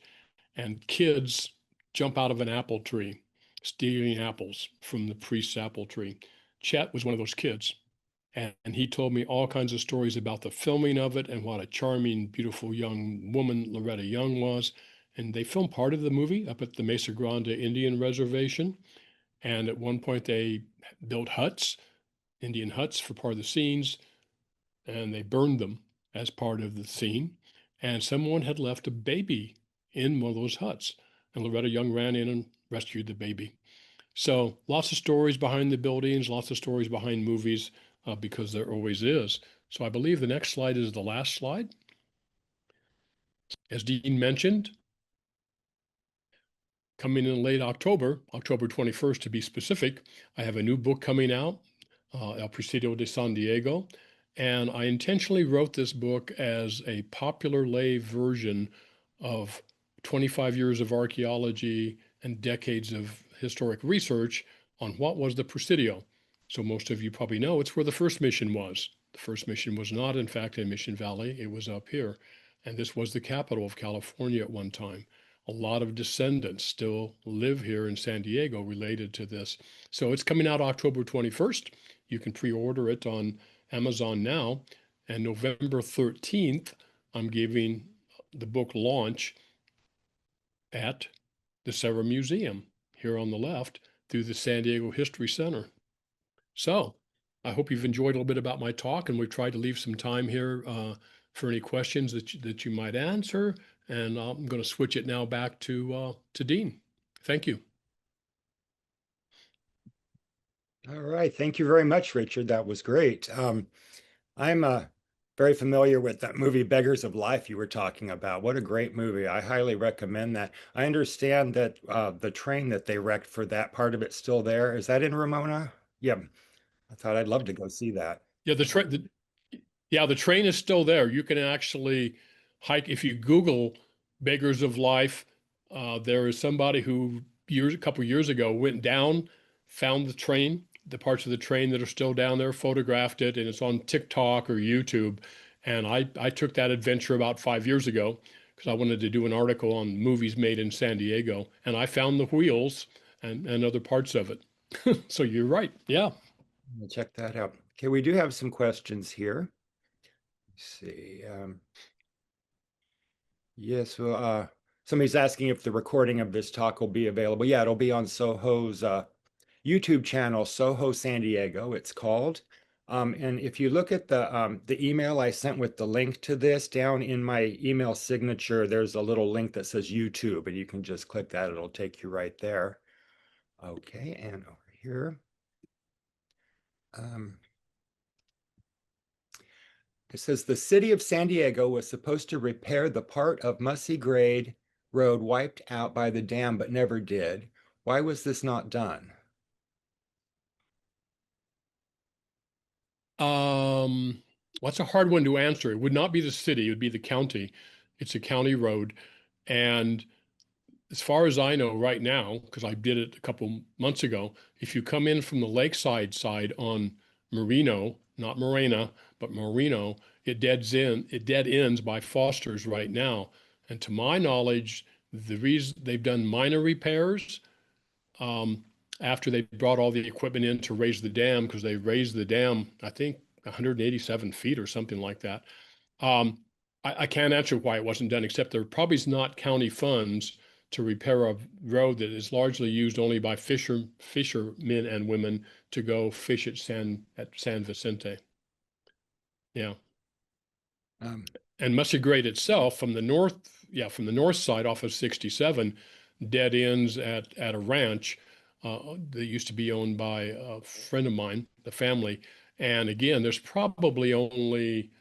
and kids jump out of an apple tree, stealing apples from the priest's apple tree. Chet was one of those kids. And he told me all kinds of stories about the filming of it and what a charming, beautiful young woman Loretta Young was. And they filmed part of the movie up at the Mesa Grande Indian Reservation. And at one point, they built huts, Indian huts, for part of the scenes, and they burned them as part of the scene. And someone had left a baby in one of those huts. And Loretta Young ran in and rescued the baby. So lots of stories behind the buildings, lots of stories behind movies, because there always is. So I believe the next slide is the last slide. As Dean mentioned, coming in late October, October 21st to be specific, I have a new book coming out, El Presidio de San Diego. And I intentionally wrote this book as a popular lay version of 25 years of archaeology and decades of historic research on what was the Presidio. So most of you probably know it's where the first mission was. The first mission was not, in fact, in Mission Valley, it was up here. And this was the capital of California at one time. A lot of descendants still live here in San Diego related to this. So it's coming out October 21st. You can pre-order it on Amazon now. And November 13th, I'm giving the book launch at the Serra Museum here on the left through the San Diego History Center. So I hope you've enjoyed a little bit about my talk, and we've tried to leave some time here for any questions that you might answer. And I'm going to switch it now back to Dean. Thank you. All right. Thank you very much, Richard. That was great. I'm very familiar with that movie Beggars of Life you were talking about. What a great movie. I highly recommend that. I understand that the train that they wrecked for that part of it's still there. Is that in Ramona? Yeah. I thought I'd love to go see that. Yeah, the train is still there. You can actually hike if you Google Beggars of Life. There is somebody who a couple years ago went down, found the train, the parts of the train that are still down there, photographed it, and it's on TikTok or YouTube. And I took that adventure about 5 years ago because I wanted to do an article on movies made in San Diego, and I found the wheels and other parts of it. So you're right. Yeah. We'll check that out. Okay, we do have some questions here. Let's see. Yes, well, somebody's asking if the recording of this talk will be available. Yeah, it'll be on SOHO's YouTube channel, SOHO San Diego, it's called. And if you look at the email I sent with the link to this down in my email signature, there's a little link that says YouTube, and you can just click that. It'll take you right there. Okay, and over here. It says the city of San Diego was supposed to repair the part of Mussy Grade Road wiped out by the dam, but never did. Why was this not done? That's a hard one to answer. It would not be the city, it would be the county. It's a county road. And as far as I know right now, because I did it a couple months ago, if you come in from the lakeside side on Marino, not Morena, but Marino, it dead ends by Foster's right now. And to my knowledge, the reason they've done minor repairs after they brought all the equipment in to raise the dam, because they raised the dam, I think 187 feet or something like that. I can't answer why it wasn't done, except there probably is not county funds to repair a road that is largely used only by fishermen and women to go fish at San Vicente. Yeah. And Mussy Grade itself from the north side off of 67, dead ends at a ranch that used to be owned by a friend of mine, the family. And again, there's probably only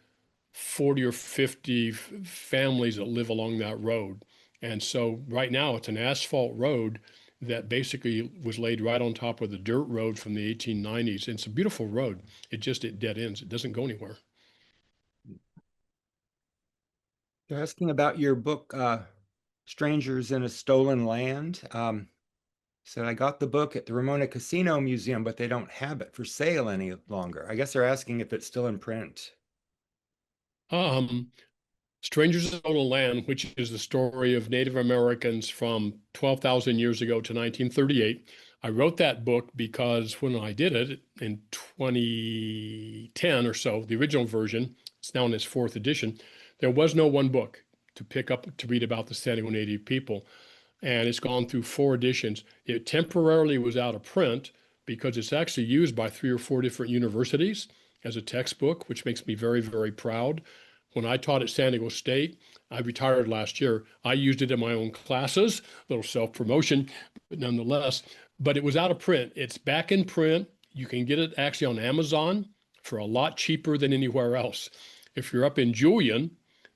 40 or 50 families that live along that road. And so right now it's an asphalt road that basically was laid right on top of the dirt road from the 1890s. And it's a beautiful road. It dead ends. It doesn't go anywhere. They're asking about your book, Strangers in a Stolen Land. So I got the book at the Ramona Casino Museum, but they don't have it for sale any longer. I guess they're asking if it's still in print. Strangers in Stolen Land, which is the story of Native Americans from 12,000 years ago to 1938. I wrote that book because when I did it in 2010 or so, the original version, it's now in its fourth edition, there was no one book to pick up to read about the San Diego Native people. And it's gone through 4 editions. It temporarily was out of print because it's actually used by 3 or 4 different universities as a textbook, which makes me very, very proud. When I taught at San Diego State, I retired last year. I used it in my own classes, a little self-promotion, but nonetheless. But it was out of print. It's back in print. You can get it actually on Amazon for a lot cheaper than anywhere else. If you're up in Julian,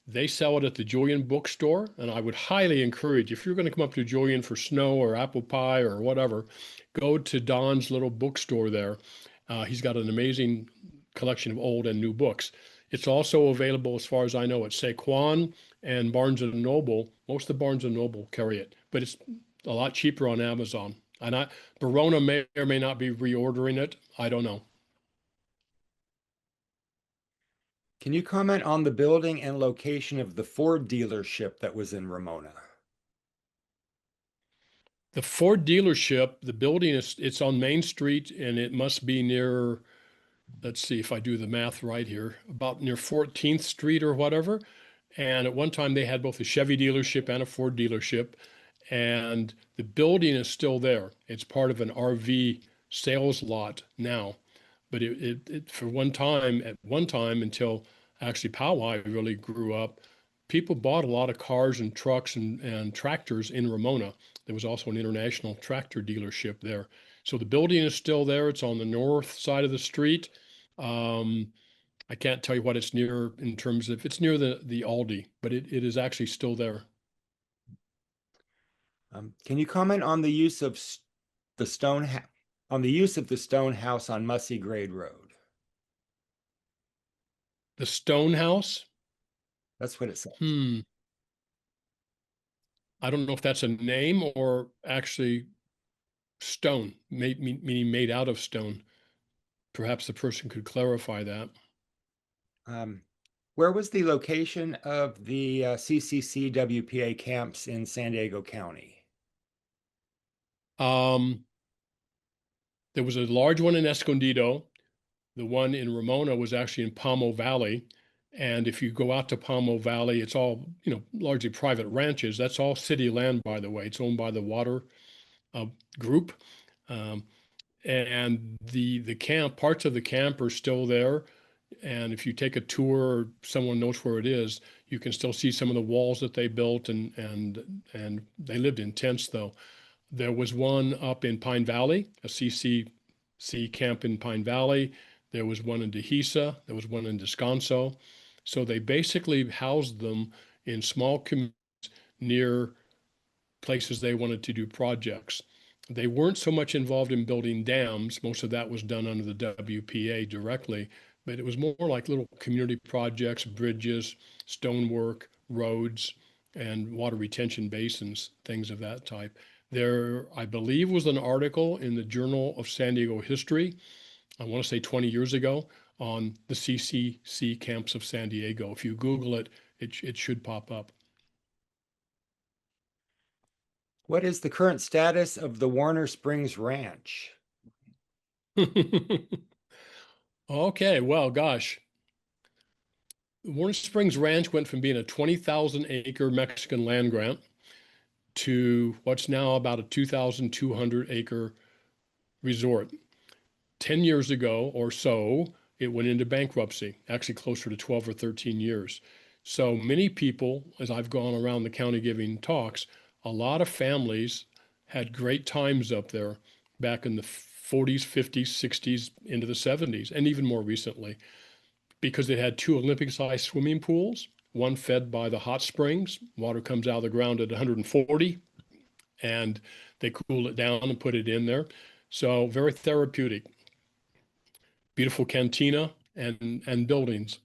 they sell it at the Julian bookstore, and I would highly encourage, if you're going to come up to Julian for snow or apple pie or whatever, go to Don's little bookstore there. He's got an amazing collection of old and new books. It's also available, as far as I know, at Saquon and Barnes and Noble. Most of the Barnes and Noble carry it, but it's a lot cheaper on Amazon. And Verona may or may not be reordering it. I don't know. Can you comment on the building and location of the Ford dealership that was in Ramona? The Ford dealership, the building it's on Main Street, and it must be near, let's see if I do the math right here, about near 14th Street or whatever. And at one time they had both a Chevy dealership and a Ford dealership, and the building is still there. It's part of an RV sales lot now. But for at one time until actually Poway really grew up, people bought a lot of cars and trucks and tractors in Ramona. There was also an international tractor dealership there. So the building is still there. It's on the north side of the street. Um, I can't tell you what it's near in terms of it's near the Aldi, but it is actually still there. Can you comment on the use of the stone house on Mussey Grade Road? The Stone House. That's what it says. I don't know if that's a name or actually stone, meaning made out of stone. Perhaps the person could clarify that. Where was the location of the CCC WPA camps in San Diego County? Um, there was a large one in Escondido. The one in Ramona was actually in Palmo Valley. And if you go out to Palmo Valley, it's all, largely private ranches. That's all city land, by the way. It's owned by the water uh, group. Um, and the camp, parts of the camp are still there. And if you take a tour or someone knows where it is, you can still see some of the walls that they built and they lived in tents though. There was one up in Pine Valley, a CCC camp in Pine Valley. There was one in Dehesa. There was one in Descanso. So they basically housed them in small communities near places they wanted to do projects. They weren't so much involved in building dams. Most of that was done under the WPA directly, but it was more like little community projects, bridges, stonework, roads, and water retention basins, things of that type. There, I believe, was an article in the Journal of San Diego History, I want to say 20 years ago, on the CCC camps of San Diego. If you Google it, it should pop up. What is the current status of the Warner Springs Ranch? Okay, well, gosh. Warner Springs Ranch went from being a 20,000 acre Mexican land grant to what's now about a 2,200 acre resort. 10 years ago or so, it went into bankruptcy, actually closer to 12 or 13 years. So many people, as I've gone around the county giving talks, a lot of families had great times up there back in the 40s, 50s, 60s, into the 70s, and even more recently, because it had two Olympic-sized swimming pools, one fed by the hot springs. Water comes out of the ground at 140, and they cool it down and put it in there. So very therapeutic. Beautiful cantina and buildings.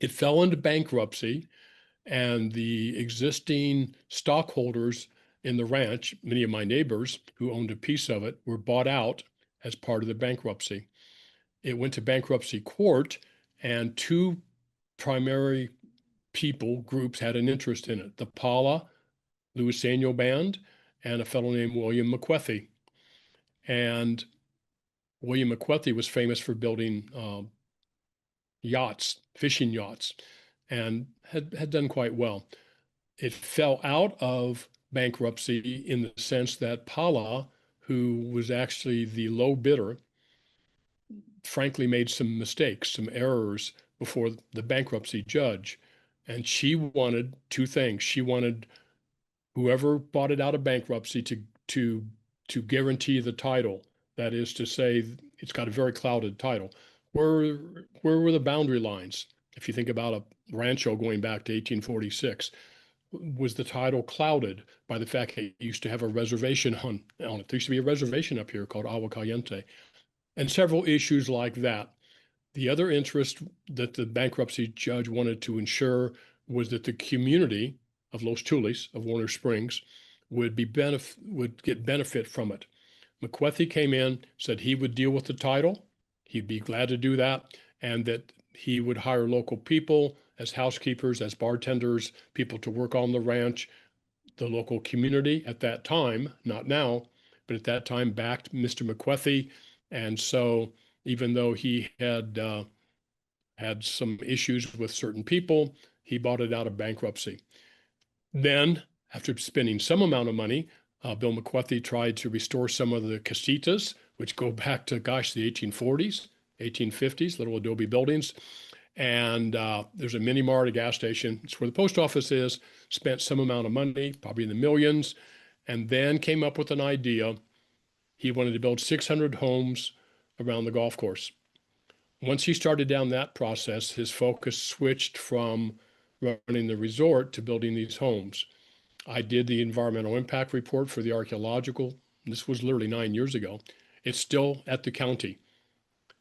It fell into bankruptcy, and the existing stockholders in the ranch, many of my neighbors who owned a piece of it, were bought out as part of the bankruptcy. It went to bankruptcy court, and two primary groups had an interest in it, the Paula Luiseno Band and a fellow named William McWethy. And William McWethy was famous for building yachts, fishing yachts, and had done quite well. It fell out of bankruptcy in the sense that Paula, who was actually the low bidder, frankly made some mistakes, some errors before the bankruptcy judge. And she wanted two things. She wanted whoever bought it out of bankruptcy to to guarantee the title. That is to say, it's got a very clouded title. Where where were the boundary lines? If you think about a rancho going back to 1846, was the title clouded by the fact that it used to have a reservation on it? There used to be a reservation up here called Agua Caliente, and several issues like that. The other interest that the bankruptcy judge wanted to ensure was that the community of Los Tules, of Warner Springs, would get benefit from it. McWethy came in, said he would deal with the title. He'd be glad to do that, and that he would hire local people as housekeepers, as bartenders, people to work on the ranch. The local community at that time, not now, but at that time backed Mr. McWethy. And so even though he had some issues with certain people, he bought it out of bankruptcy. Then, after spending some amount of money, Bill McWethy tried to restore some of the casitas, which go back to, gosh, the 1840s, 1850s, little adobe buildings. And there's a mini mart, a gas station. It's where the post office is. Spent some amount of money, probably in the millions, and then came up with an idea. He wanted to build 600 homes around the golf course. Once he started down that process, his focus switched from running the resort to building these homes. I did the environmental impact report for the archaeological. This was literally 9 years ago. It's still at the county.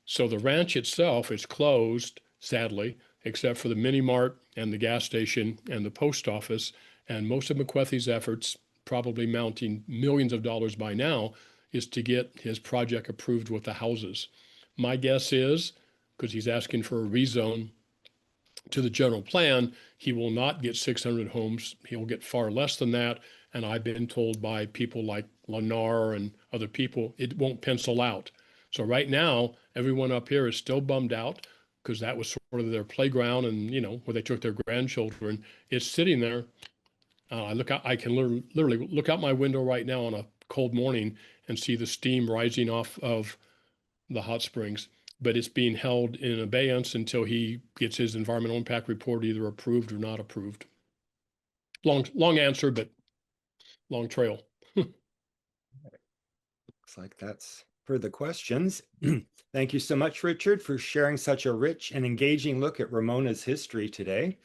So the ranch itself is closed, sadly, except for the mini mart and the gas station and the post office. And most of McWethy's efforts, probably mounting millions of dollars by now, is to get his project approved with the houses. My guess is, because he's asking for a rezone to the general plan, he will not get 600 homes. He'll get far less than that. And I've been told by people like Lennar and other people, it won't pencil out. So right now, everyone up here is still bummed out because that was sort of their playground and, where they took their grandchildren. It's sitting there. I can literally look out my window right now on a cold morning and see the steam rising off of the hot springs, but it's being held in abeyance until he gets his environmental impact report either approved or not approved. Long answer, but long trail. Looks like that's for the questions. Thank you so much, Richard, for sharing such a rich and engaging look at Ramona's history today.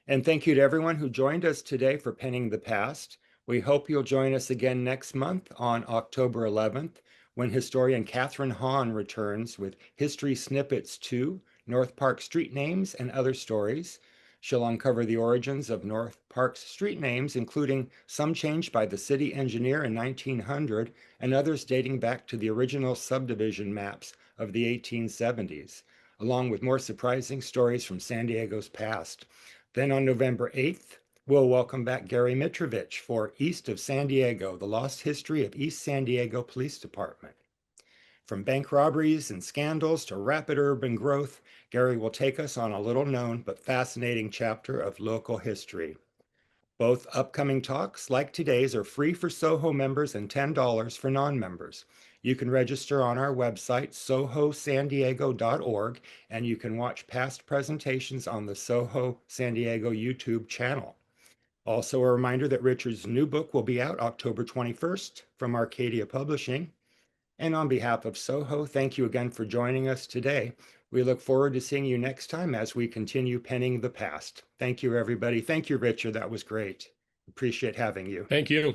And thank you to everyone who joined us today for Penning the Past. We hope you'll join us again next month on October 11th, when historian Catherine Hahn returns with History Snippets 2, North Park Street Names and Other Stories. She'll uncover the origins of North Park's street names, including some changed by the city engineer in 1900 and others dating back to the original subdivision maps of the 1870s, along with more surprising stories from San Diego's past. Then on November 8th, we'll welcome back Gary Mitrovich for East of San Diego, the lost history of East San Diego Police Department. From bank robberies and scandals to rapid urban growth, Gary will take us on a little known but fascinating chapter of local history. Both upcoming talks, like today's, are free for SOHO members and $10 for non-members. You can register on our website, sohosandiego.org, and you can watch past presentations on the SOHO San Diego YouTube channel. Also, a reminder that Richard's new book will be out October 21st from Arcadia Publishing. And on behalf of SOHO, thank you again for joining us today. We look forward to seeing you next time as we continue penning the past. Thank you, everybody. Thank you, Richard. That was great. Appreciate having you. Thank you.